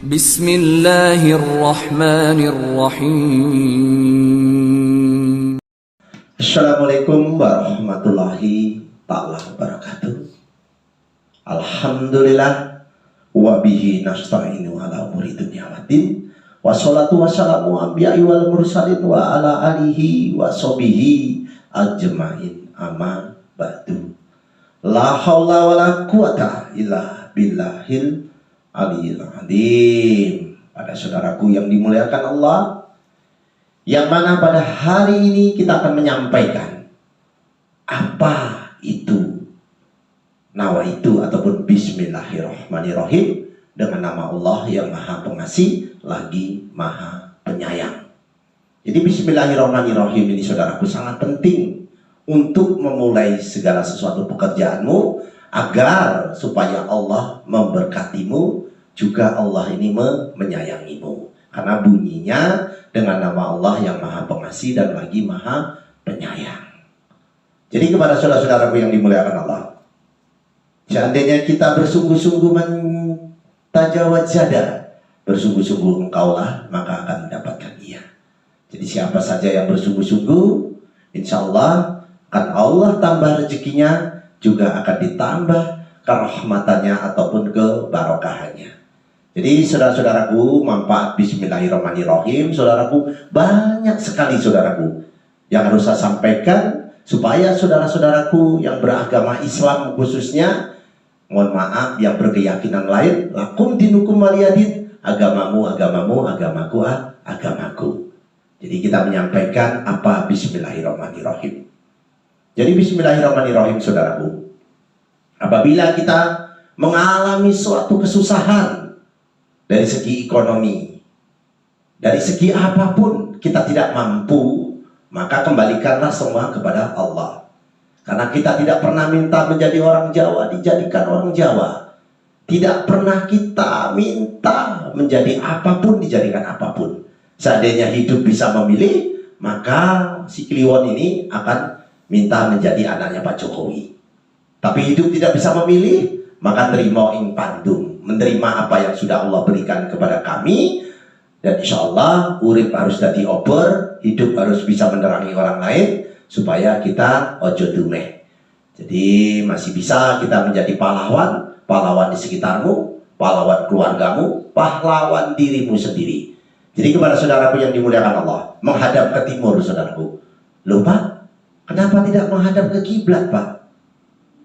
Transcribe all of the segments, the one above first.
Bismillahirrahmanirrahim. Assalamualaikum warahmatullahi ta'ala wabarakatuh. Alhamdulillah wa bihi nasta'inu ala umuri dunya waddin. Wassalatu wassalamu anbiya'i wal mursalin wa ala alihi wa sahbihi ajma'in amma ba'du. La haula wa la quwata illa billahil aliyil azim. Pada saudaraku yang dimuliakan Allah, yang mana pada hari ini kita akan menyampaikan apa itu nawaitu ataupun bismillahirrahmanirrahim, dengan nama Allah yang maha pengasih lagi maha penyayang. Jadi bismillahirrahmanirrahim ini saudaraku sangat penting untuk memulai segala sesuatu pekerjaanmu, agar supaya Allah memberkatimu, juga Allah ini menyayangimu. Karena bunyinya dengan nama Allah yang maha pengasih dan lagi maha penyayang. Jadi kepada saudara-saudaraku yang dimuliakan Allah, seandainya kita bersungguh-sungguh mentajawad zada, bersungguh-sungguh engkaulah, maka akan mendapatkan ia. Jadi siapa saja yang bersungguh-sungguh, insya Allah akan Allah tambah rezekinya, juga akan ditambah kerahmatannya ataupun kebarokahannya. Jadi saudara-saudaraku, manfaat bismillahirrahmanirrahim, saudaraku, banyak sekali saudaraku yang harus saya sampaikan, supaya saudara-saudaraku yang beragama Islam khususnya, mohon maaf, yang berkeyakinan lain, lakum dinukum waliyadin, agamamu agamamu, agamaku agamaku. Jadi kita menyampaikan apa bismillahirrahmanirrahim. Jadi bismillahirrahmanirrahim saudaraku, apabila kita mengalami suatu kesusahan dari segi ekonomi, dari segi apapun kita tidak mampu, maka kembalikanlah semua kepada Allah. Karena kita tidak pernah minta menjadi orang Jawa dijadikan orang Jawa. Tidak pernah kita minta menjadi apapun dijadikan apapun. Seandainya hidup bisa memilih, maka si Kliwon ini akan minta menjadi anaknya Pak Jokowi. Tapi hidup tidak bisa memilih, maka terima ing pandung, menerima apa yang sudah Allah berikan kepada kami. Dan insya Allah urip harus jadi ober, hidup harus bisa menerangi orang lain, supaya kita ojo dumeh. Jadi masih bisa kita menjadi pahlawan, pahlawan di sekitarmu, pahlawan keluargamu, pahlawan dirimu sendiri. Jadi kepada saudaraku yang dimuliakan Allah, menghadap ke timur saudaraku. Lupa? Kenapa tidak menghadap ke kiblat, Pak?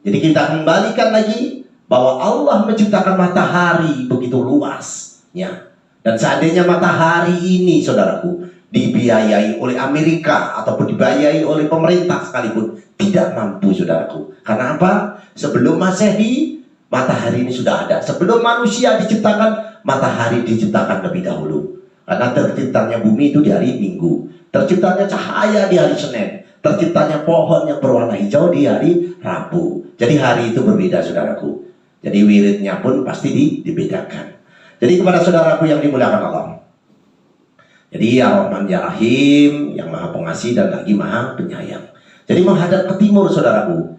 Jadi kita kembalikan lagi bahwa Allah menciptakan matahari begitu luas, ya. Dan seandainya matahari ini, saudaraku, dibiayai oleh Amerika ataupun dibiayai oleh pemerintah sekalipun, tidak mampu, saudaraku. Karena apa? Sebelum Masehi, matahari ini sudah ada. Sebelum manusia diciptakan, matahari diciptakan lebih dahulu. Karena terciptanya bumi itu di hari Minggu, terciptanya cahaya di hari Senin, terciptanya pohon yang berwarna hijau di hari Rabu. Jadi hari itu berbeda saudaraku. Jadi wiridnya pun pasti dibedakan. Jadi kepada saudaraku yang dimuliakan Allah, jadi ya Rahman ya Rahim, yang maha pengasih dan lagi maha penyayang. Jadi menghadap ke timur saudaraku,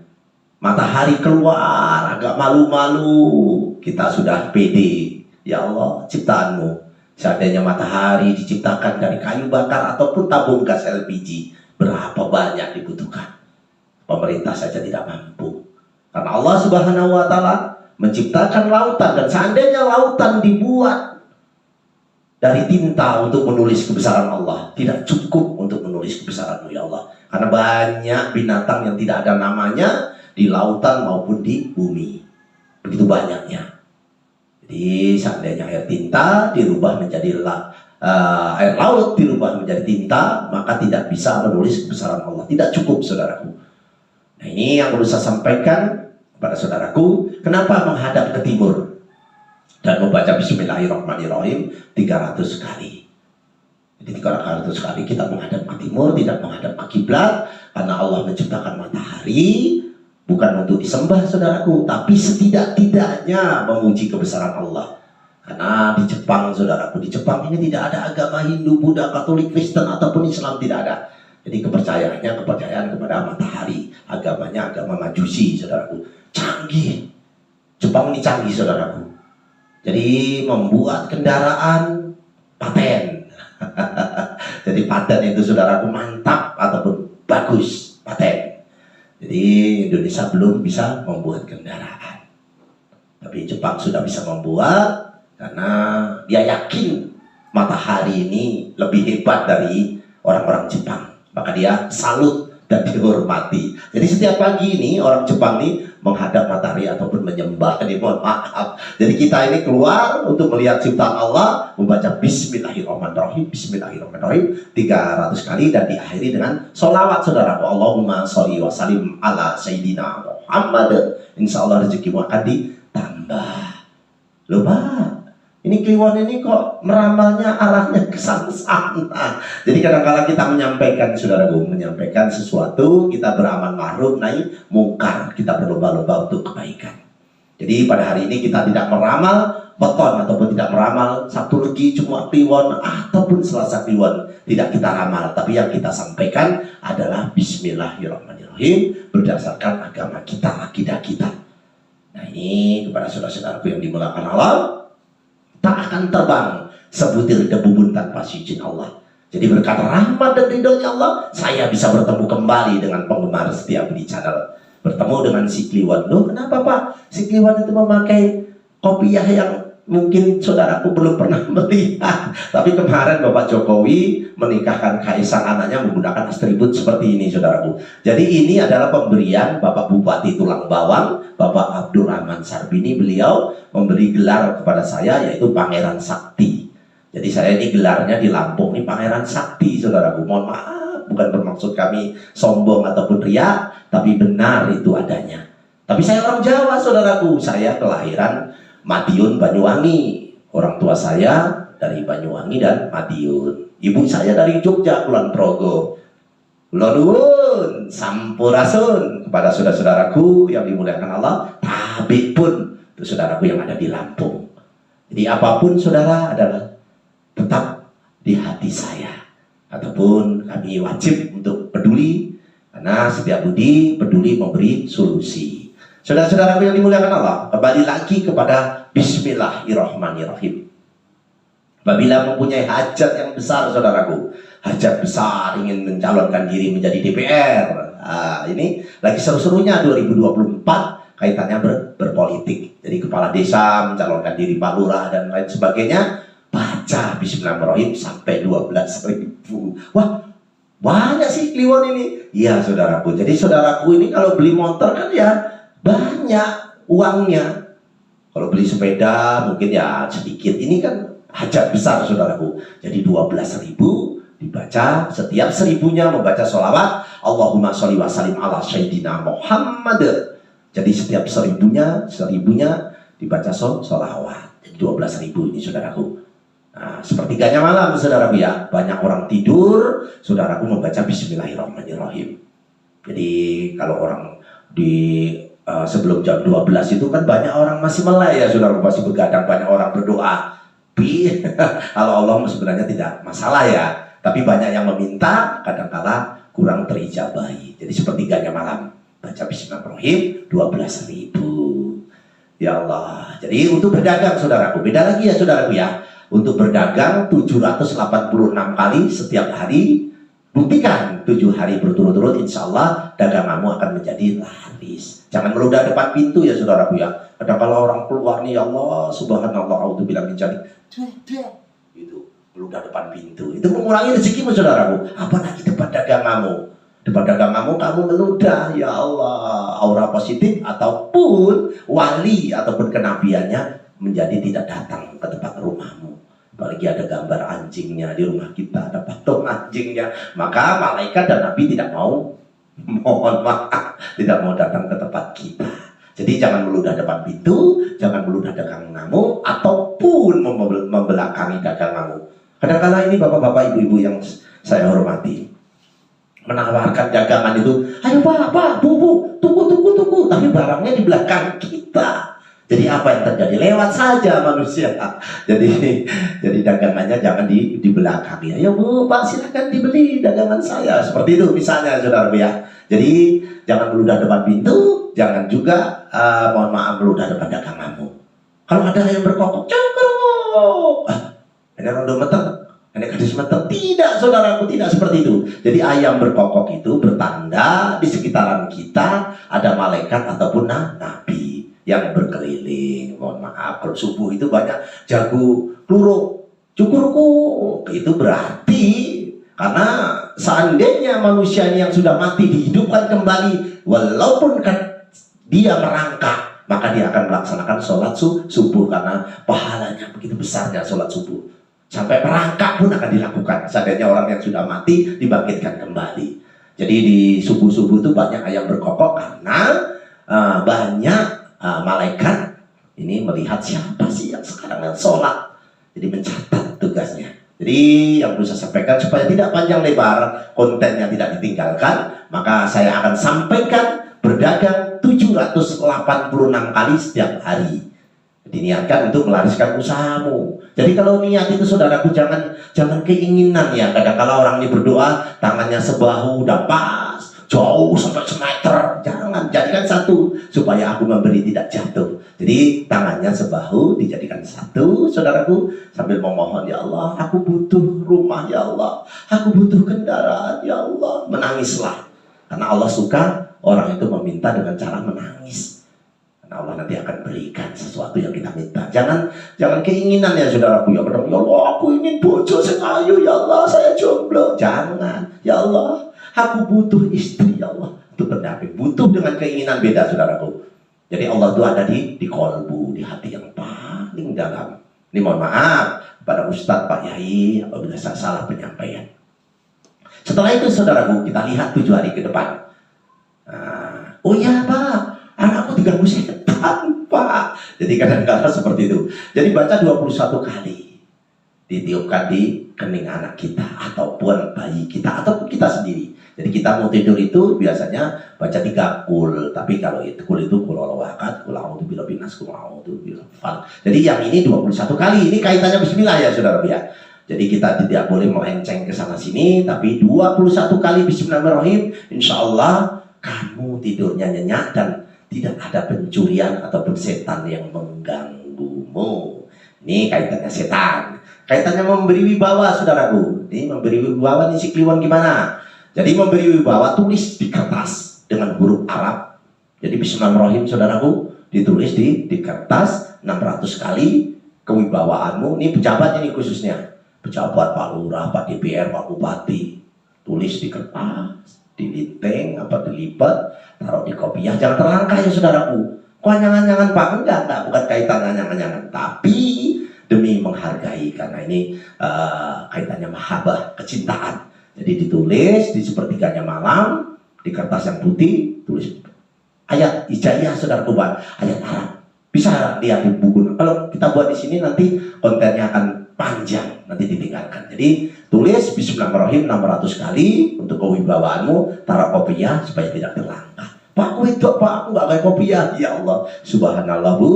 matahari keluar agak malu-malu, kita sudah pede. Ya Allah, ciptaanmu, seandainya matahari diciptakan dari kayu bakar ataupun tabung gas LPG, berapa banyak dibutuhkan? Pemerintah saja tidak mampu. Karena Allah Subhanahu wa Ta'ala menciptakan lautan, dan seandainya lautan dibuat dari tinta untuk menulis kebesaran Allah, tidak cukup untuk menulis kebesaran-Mu ya Allah. Karena banyak binatang yang tidak ada namanya di lautan maupun di bumi. Begitu banyaknya. Jadi seandainya air tinta dirubah menjadi air laut dirubah menjadi tinta, maka tidak bisa menulis kebesaran Allah. Tidak cukup saudaraku. Nah ini yang perlu saya sampaikan kepada saudaraku. Kenapa menghadap ke timur dan membaca bismillahirrahmanirrahim 300 kali. Jadi 300 kali kita menghadap ke timur, tidak menghadap ke kiblat. Karena Allah menciptakan matahari bukan untuk disembah saudaraku, tapi setidak-tidaknya memuji kebesaran Allah. Karena di Jepang saudaraku, di Jepang ini tidak ada agama Hindu, Buddha, Katolik, Kristen ataupun Islam, tidak ada. Jadi kepercayaan kepada matahari, agamanya agama Majusi saudaraku. Canggih, Jepang ini canggih saudaraku. Jadi membuat kendaraan paten. Jadi paten itu saudaraku mantap ataupun bagus, paten. Jadi Indonesia belum bisa membuat kendaraan, tapi Jepang sudah bisa membuat karena dia yakin matahari ini lebih hebat dari orang-orang Jepang, maka dia salut dan dihormati. Jadi setiap pagi ini orang Jepang ini menghadap matahari ataupun menyembah. Ini mohon maaf. Jadi kita ini keluar untuk melihat ciptaan Allah, membaca Bismillahirrahmanirrahim, Bismillahirrahmanirrahim 300 kali dan diakhiri dengan sholawat saudaraku. Allahumma sholli wa sallim ala Sayyidina Muhammad. Insya Allah rezekimu akan ditambah. Loh Pak, ini Kliwon ini kok meramalnya arahnya ke sana. Jadi kadang-kadang kita menyampaikan, saudaraku, menyampaikan sesuatu, kita beramal ma'ruf nahi mungkar, kita berlomba-lomba untuk kebaikan. Jadi pada hari ini kita tidak meramal beton ataupun tidak meramal Sabtu Legi, Jumat Kliwon ataupun Selasa Kliwon, tidak kita ramal, tapi yang kita sampaikan adalah Bismillahirrahmanirrahim berdasarkan agama kita, akidah kita. Nah ini kepada saudara-saudaraku yang dimuliakan Allah, tak akan terbang sebutir debu pun tanpa izin Allah. Jadi berkat rahmat dan ridhonya Allah, saya bisa bertemu kembali dengan penggemar setia di channel. Bertemu dengan si Kliwon. Loh kenapa Pak? Si Kliwon itu memakai kopiah yang mungkin saudaraku belum pernah melihat. Tapi kemarin Bapak Jokowi menikahkan Kaisang anaknya menggunakan atribut seperti ini saudaraku. Jadi ini adalah pemberian Bapak Bupati Tulang Bawang, Bapak Abdurrahman Sarbini. Beliau memberi gelar kepada saya yaitu Pangeran Sakti. Jadi saya ini gelarnya di Lampung ini Pangeran Sakti saudaraku. Mohon maaf, bukan bermaksud kami sombong ataupun riak, tapi benar itu adanya. Tapi saya orang Jawa saudaraku. Saya kelahiran Madiun, Banyuwangi. Orang tua saya dari Banyuwangi dan Madiun. Ibu saya dari Jogja, Kulon Progo. Kulon Sampurasun. Kepada saudara-saudaraku yang dimuliakan Allah, tabik pun itu saudaraku yang ada di Lampung. Jadi apapun saudara adalah tetap di hati saya. Ataupun kami wajib untuk peduli, karena setiap budi peduli memberi solusi. Saudara-saudaraku yang dimuliakan Allah, kembali lagi kepada Bismillahirrahmanirrahim. Apabila mempunyai hajat yang besar saudaraku, hajat besar ingin mencalonkan diri menjadi DPR. Nah, ini lagi seru-serunya 2024 kaitannya berpolitik. Jadi kepala desa mencalonkan diri Pak Lurah dan lain sebagainya. Baca Bismillahirrahmanirrahim sampai 12.000. Wah, banyak sih Kliwon ini. Iya saudaraku. Jadi saudaraku ini kalau beli motor kan ya banyak uangnya. Kalau beli sepeda mungkin ya sedikit. Ini kan hajat besar saudaraku. Jadi 12.000 dibaca, setiap 1000-nya membaca sholawat Allahumma sholli wa sallim ala Sayyidina Muhammad. Jadi setiap 1000-nya dibaca sholawat. Jadi 12.000 ini saudaraku. Nah, sepertiganya malam saudaraku ya, banyak orang tidur, saudaraku membaca Bismillahirrahmanirrahim. Jadi kalau orang di sebelum jam 12 itu kan banyak orang masih melek ya saudaraku, masih begadang, banyak orang berdoa. Tapi kalau Allah sebenarnya tidak masalah ya, tapi banyak yang meminta, kadang-kala kurang terijabahi. Jadi sepertiganya malam baca Bismillahirrahmanirrahim 12.000. Ya Allah. Jadi untuk berdagang saudaraku, beda lagi ya saudaraku ya. Untuk berdagang 786 kali setiap hari. Buktikan 7 hari berturut-turut, insya Allah daganganmu akan menjadi laris. Jangan meludah depan pintu ya saudaraku ya. Kadang-kala orang keluar nih, ya Allah subhanallah, auzubillah min dzalik, gitu, meludah depan pintu. Itu mengurangi rezekimu saudaraku. Apalagi depan daganganmu. Depan daganganmu kamu meludah, ya Allah, aura positif ataupun wali ataupun kenabiannya menjadi tidak datang ke tempat rumahmu. Apalagi ada gambar anjingnya di rumah kita, ada patung anjingnya, maka malaikat dan nabi tidak mau, mohon maaf, tidak mau datang ke tempat kita. Jadi jangan meludah depan pintu, jangan meludah daganganmu ataupun membelakangi daganganmu. Kadang-kadang ini bapak-bapak, ibu-ibu yang saya hormati, menawarkan dagangan itu, ayo pak, bu, tunggu, tapi barangnya di belakang kita. Jadi apa yang terjadi? Lewat saja manusia. Jadi dagangannya jangan di belakang ya. Ya bu, pak silakan dibeli dagangan saya. Seperti itu misalnya saudara ya. Jadi jangan meludah depan pintu, jangan juga mohon maaf meludah depan daganganmu. Kalau ada yang berkokok, cangkruk. Ini rondo meteng, ini gadis meteng. Tidak, saudaraku, tidak seperti itu. Jadi ayam berkokok itu bertanda di sekitaran kita ada malaikat ataupun nabi yang berkeliling. Mohon maaf, kalau subuh itu banyak jago kluruk, cukurku. Itu berarti karena seandainya manusia yang sudah mati dihidupkan kembali, walaupun kan dia merangkak, maka dia akan melaksanakan sholat subuh karena pahalanya begitu besarnya sholat subuh. Sampai merangkak pun akan dilakukan. Seandainya orang yang sudah mati dibangkitkan kembali. Jadi di subuh-subuh itu banyak ayam berkokok karena banyak malaikat ini melihat siapa sih yang sekarang yang sholat. Jadi mencatat tugasnya. Jadi yang perlu saya sampaikan supaya tidak panjang lebar, kontennya tidak ditinggalkan, maka saya akan sampaikan berdagang 786 kali setiap hari. Diniatkan untuk melariskan usahamu. Jadi kalau niat itu saudaraku jangan keinginan ya. Kadang-kala orang ini berdoa tangannya sebahu udah pas, jauh sampai semeter. Jangan, jadikan satu supaya aku memberi tidak jatuh. Jadi tangannya sebahu dijadikan satu, saudaraku, sambil memohon, ya Allah, aku butuh rumah, ya Allah, aku butuh kendaraan, ya Allah. Menangislah, karena Allah suka orang itu meminta dengan cara menangis. Karena Allah nanti akan berikan sesuatu yang kita minta. Jangan keinginan ya saudaraku, ya benar, ya Allah, aku ingin bojo sing ayu, ya Allah, saya jomblo. Jangan, ya Allah, aku butuh istri, ya Allah, untuk pendamping. Butuh dengan keinginan beda saudaraku. Jadi Allah itu ada di kolbu, di hati yang paling dalam. Ini mohon maaf pada Ustadz, Pak Yai, apabila saya salah penyampaian. Setelah itu saudaraku, kita lihat 7 hari ke depan. Oh ya Pak, anakku diganggu setan Pak. Jadi kadang-kadang seperti itu. Jadi baca 21 kali. Ditiupkan di kening anak kita, ataupun bayi kita, ataupun kita sendiri. Jadi kita mau tidur itu biasanya baca 3 kul. Tapi kalau itu kul wakat, kul a'udzu birabbil nas, kul a'udzu birabbil falaq. Jadi yang ini 21 kali. Ini kaitannya bismillah ya saudara ya. Jadi kita tidak boleh melenceng ke sana sini, tapi 21 kali bismillahirrahmanirrahim. Insya Allah kamu tidurnya nyenyak dan tidak ada pencurian ataupun setan yang mengganggumu. Ini kaitannya setan. Kaitannya memberi wibawa saudaraku. Ini memberi wibawa ini si kliwon gimana? Jadi memberi wibawa tulis di kertas dengan huruf Arab. Jadi bismillahirrahmanirrahim saudaraku, ditulis di kertas 600 kali kewibawaanmu. Ini pejabat ini khususnya. Pejabat, Pak Lurah, Pak DPR, Pak Bupati. Tulis di kertas, dilinteng, dilipat, taruh di kopiah. Jangan terlangkah ya saudaraku. Kok anyangan-anyangan Pak? Enggak, bukan kaitan anyangan-anyangan. Tapi demi menghargai, karena ini kaitannya mahabbah, kecintaan. Jadi ditulis di sepertiganya malam, di kertas yang putih, tulis ayat hijaiyah saudaraku, ayat Arab. Bisa lihat di buku. Kalau kita buat di sini nanti kontennya akan panjang, nanti ditinggalkan. Jadi tulis bismillahirrahmanirrahim 600 kali untuk kewibawaanmu, taruh kopiah supaya tidak terlangkah. Pak, itu Pak, aku nggak kayak kopiah. Ya Allah, subhanallah Bu.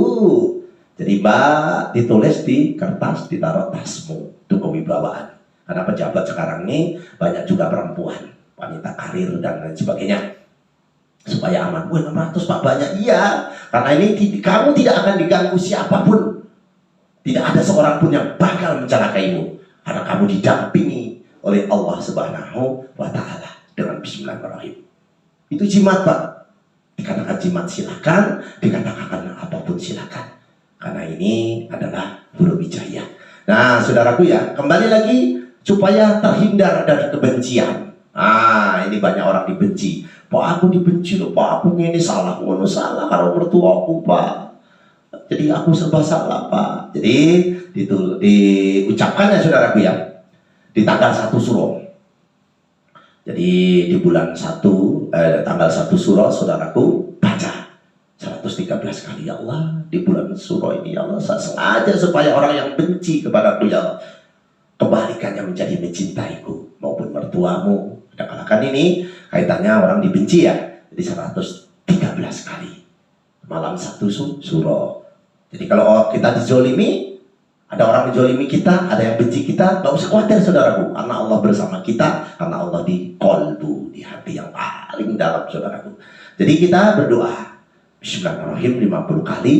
Jadi Mbak, ditulis di kertas, ditaruh tasmu untuk kewibawaan. Karena pejabat sekarang ini banyak juga perempuan, wanita karir dan lain sebagainya. Supaya aman. 600 Pak, banyak. Iya, karena ini kamu tidak akan diganggu siapapun. Tidak ada seorang pun yang bakal mencelakaimu. Karena kamu didampingi oleh Allah Subhanahu wa Ta'ala dengan bismillahirrahmanirrahim. Itu jimat Pak. Dikatakan jimat silakan, dikatakan apapun silakan. Karena ini adalah huruf hijaiyah. Nah, saudaraku ya, kembali lagi supaya terhindar dari kebencian. Ini banyak orang dibenci. Pak, aku dibenci loh, Pak, aku ini salah, aku salah kalau mertuaku, Pak. Jadi aku serba salah, Pak. Jadi diucapkan ya saudaraku ya, di tanggal 1 Suro. Jadi di bulan 1 tanggal 1 Suro saudaraku baca 113 kali, ya Allah, di bulan Suro ini ya Allah, saya sengaja supaya orang yang benci kepadaku ya Allah kebalikannya menjadi mencintaiku, maupun mertuamu. Kadang-kadang kan ini kaitannya orang dibenci ya. Jadi 113 kali malam 1 Suro. Jadi kalau kita dizolimi, ada orang menzolimi kita, ada yang benci kita, gak usah khawatir saudaraku, karena Allah bersama kita, karena Allah di kolbu, di hati yang paling dalam saudaraku. Jadi kita berdoa bismillahirrahmanirrahim 50 kali.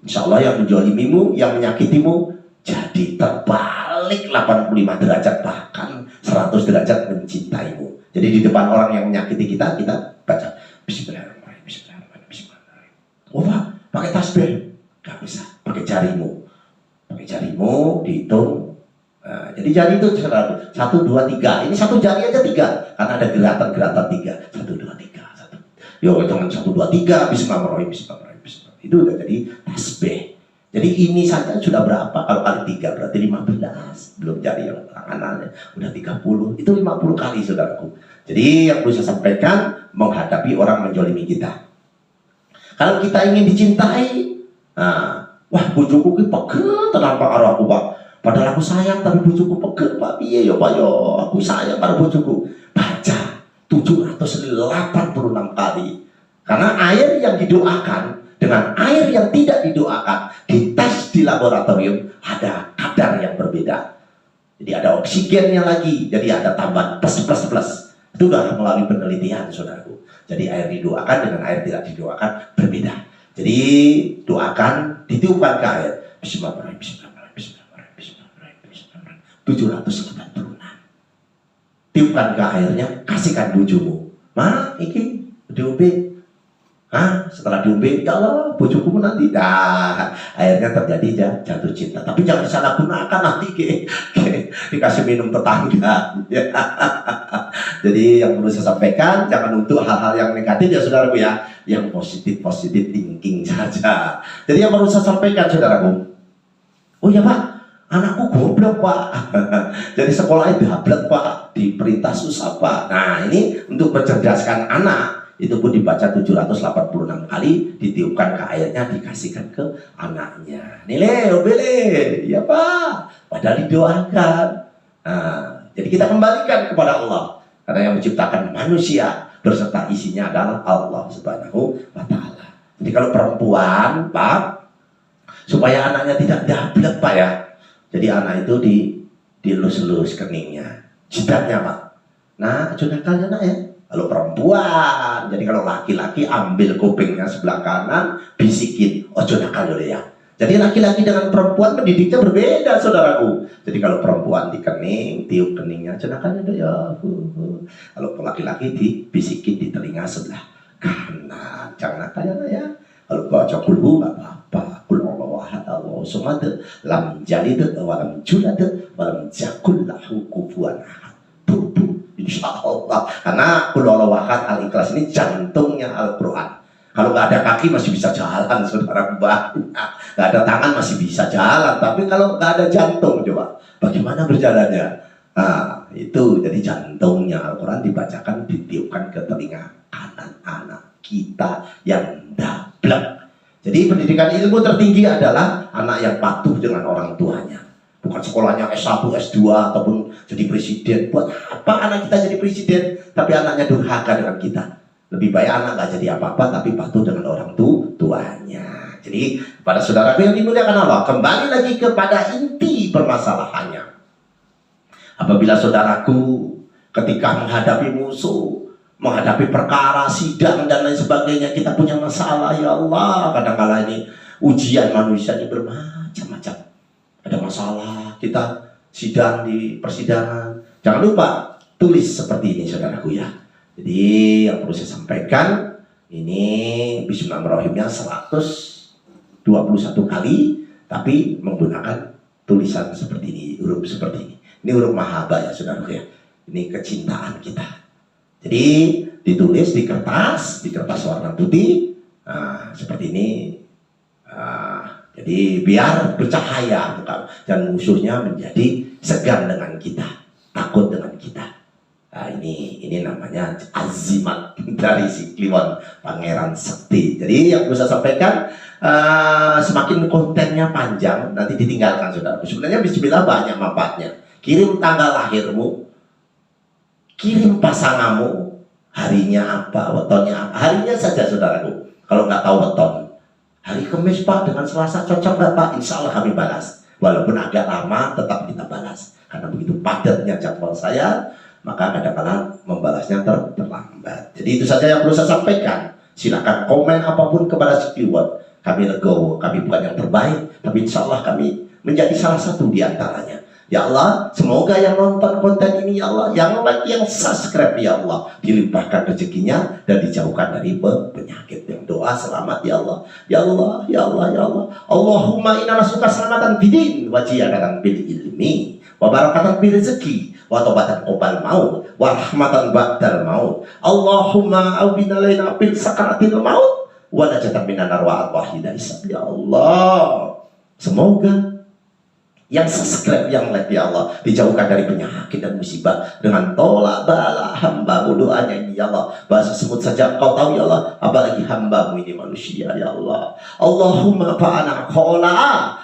Insya Allah yang menjolimimu, yang menyakitimu, jadi terbalik 85 derajat, bahkan 100 derajat mencintaimu. Jadi di depan orang yang menyakiti kita, kita baca Bismillahirrahmanirrahim, Bismillahirrahmanirrahim, Bismillahirrahmanirrahim. Oh Pak, pakai tasbih? Gak bisa, pakai jarimu. Pakai jarimu dihitung. Nah, jadi jari itu 1, 2, 3. Ini satu jari aja 3, karena ada gerakan-gerakan 3. 1, 2, 3. Yo, jangan 1, 2, 3. Bismillahirrahmanirrahim, Bismillahirrahmanirrahim, Bismillahirrahmanirrahim. Itu udah jadi tasbih. Jadi ini saja sudah berapa? Kalau kali 3 berarti 15. Belum jari yang tanganannya udah 30. Itu 50 kali, saudaraku. Jadi yang perlu saya sampaikan, menghadapi orang menjolimi kita. Kalau kita ingin dicintai, wah bojoku ki pegel tenan Pak karo aku, Pak. Padahal aku sayang tapi bojoku pegel, Pak. Piye ya, Pak ya? Aku sayang karo bojoku. Baca 786 kali. Karena air yang didoakan dengan air yang tidak didoakan, dites di laboratorium ada kadar yang berbeda. Jadi ada oksigennya lagi, jadi ada tambahan plus. Itu sudah melalui penelitian, saudaraku. Jadi air didoakan dengan air tidak didoakan berbeda. Jadi doakan, ditiupkan ke air. Bismillahirrahmanirrahim, Bismillahirrahmanirrahim, Bismillahirrahmanirrahim, Bismillahirrahmanirrahim. 796. Tiupkan ke airnya, kasihkan bojomu. Ma, iki diombe. Setelah diombe, ya Allah, bojoku nanti akhirnya terjadi jatuh cinta. Tapi jangan disalahgunakan nanti dikasih minum tetangga. Jadi yang perlu saya sampaikan, jangan untuk hal-hal yang negatif ya saudaraku ya, yang positif thinking saja. Jadi yang perlu saya sampaikan saudaraku, oh ya Pak, anakku goblok Pak. Jadi sekolahnya dablek Pak, diperintah susah Pak. Nah ini untuk mencerdaskan anak, itu pun dibaca 786 kali, ditiupkan ke airnya, dikasihkan ke anaknya. Nile, obele, ya Pak. Padahal didoakan. Nah, jadi kita kembalikan kepada Allah, karena yang menciptakan manusia berserta isinya adalah Allah Subhanahu wa Ta'ala. Jadi kalau perempuan, Pak, supaya anaknya tidak dablek Pak ya. Jadi anak itu dilus-lus keningnya, jidatnya Pak. Nah, curahkan anak ya. Kalau perempuan, jadi kalau laki-laki ambil kupingnya sebelah kanan, bisikin, ojo nakal dulu ya. Jadi laki-laki dengan perempuan pendidiknya berbeda, saudaraku. Jadi kalau perempuan di kening, tiup keningnya, ojo nakal dulu ya. Kalau laki-laki dibisikin di telinga sebelah kanan, jangan nakal ya. Kalau baca kulhu nggak apa-apa. Kul Allahu Allahu samad, lam yalid walam yulad walam yakul lahu kufuwan ahad. Insya Allah, karena Qul Huwallahu Ahad Al-Ikhlas ini jantungnya Al-Quran. Kalau nggak ada kaki masih bisa jalan, saudara banyak. Nggak ada tangan masih bisa jalan, tapi kalau nggak ada jantung, coba bagaimana berjalannya? Nah, itu jadi jantungnya Al-Quran dibacakan, ditiupkan ke telinga kanan anak kita yang dablek. Jadi pendidikan ilmu tertinggi adalah anak yang patuh dengan orang tuanya. Bukan sekolahnya S1, S2 ataupun jadi presiden. Buat apa anak kita jadi presiden tapi anaknya durhaka dengan kita? Lebih baik anak gak jadi apa-apa tapi patuh dengan orang tuanya. Jadi pada saudaraku yang dimuliakan Allah, kembali lagi kepada inti permasalahannya. Apabila saudaraku ketika menghadapi musuh, menghadapi perkara sidang dan lain sebagainya, kita punya masalah, ya Allah, kadang-kala ini ujian manusia ini bermacam-macam. Ada masalah, kita sidang di persidangan, jangan lupa tulis seperti ini saudaraku ya. Jadi yang perlu saya sampaikan, ini Bismillahirrahmanirrahimnya 121 kali, tapi menggunakan tulisan seperti ini, huruf seperti ini. Ini huruf mahaba ya saudaraku ya. Ini kecintaan kita. Jadi ditulis di kertas warna putih, seperti ini. Jadi biar bercahaya dan musuhnya menjadi segan dengan kita, takut dengan kita. Nah, ini namanya azimat dari si Kliwon Pangeran Sekti. Jadi yang bisa sampaikan, semakin kontennya panjang nanti ditinggalkan saudara. Sebenarnya Bismillah banyak manfaatnya. Kirim tanggal lahirmu, kirim pasanganmu, harinya apa, wetonnya apa, harinya saja saudaraku. Kalau nggak tahu weton, hari Kamis Pak dengan Selasa cocok nggak Pak? Insya Allah kami balas. Walaupun agak lama tetap kita balas. Karena begitu padatnya jadwal saya, maka kadang-kadang membalasnya terlambat. Jadi itu saja yang perlu saya sampaikan. Silakan komen apapun kepada si Kliwon. Kami legowo, kami bukan yang terbaik, tapi insya Allah kami menjadi salah satu di antaranya. Ya Allah, semoga yang nonton konten ini ya Allah, yang like, yang subscribe ya Allah, dilimpahkan rezekinya dan dijauhkan dari penyakit. Yang doa selamat ya Allah, ya Allah, ya Allah, ya Allah. Allahumma inna nasuka selamatan bidin wa jiyadatan bil ilmi wa barakatan bil rezeki wa tobatan qobal maut wa rahmatan ba'dal maut. Allahumma awbina laina bil sakaratil maut wa najatan minan nar wa al-wahida. Ya Allah, semoga yang subscribe, yang like ya Allah, dijauhkan dari penyakit dan musibah dengan tolak bala hamba-Mu. Doanya ini ya Allah, bahasa semut saja Engkau tahu ya Allah, apalagi hamba-Mu ini manusia ya Allah. Allahumma fa'ana khola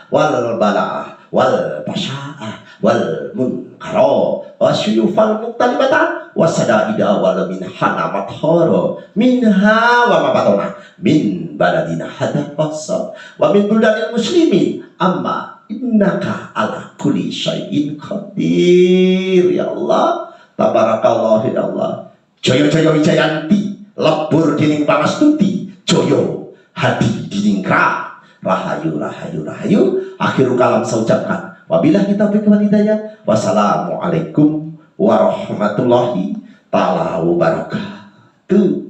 wal bala wal pasya'ah wal munkara wa syuyufal muktalibata wa sadaida wal minhana mathara minha wa mabatona min baladina hadafasa wa min buldanil muslimin amma innaka ala kulli syai'in qadir. Ya Allah, tabarakallah ya Allah. Joyo-joyo wijayanti, lebur dining pamastuti, joyo hadi diningkra, rahayu rahayu rahayu. Akhirul kalam saya ucapkan wabillahi taufiq wal hidayah. Wassalamualaikum warahmatullahi taala wabarakatuh.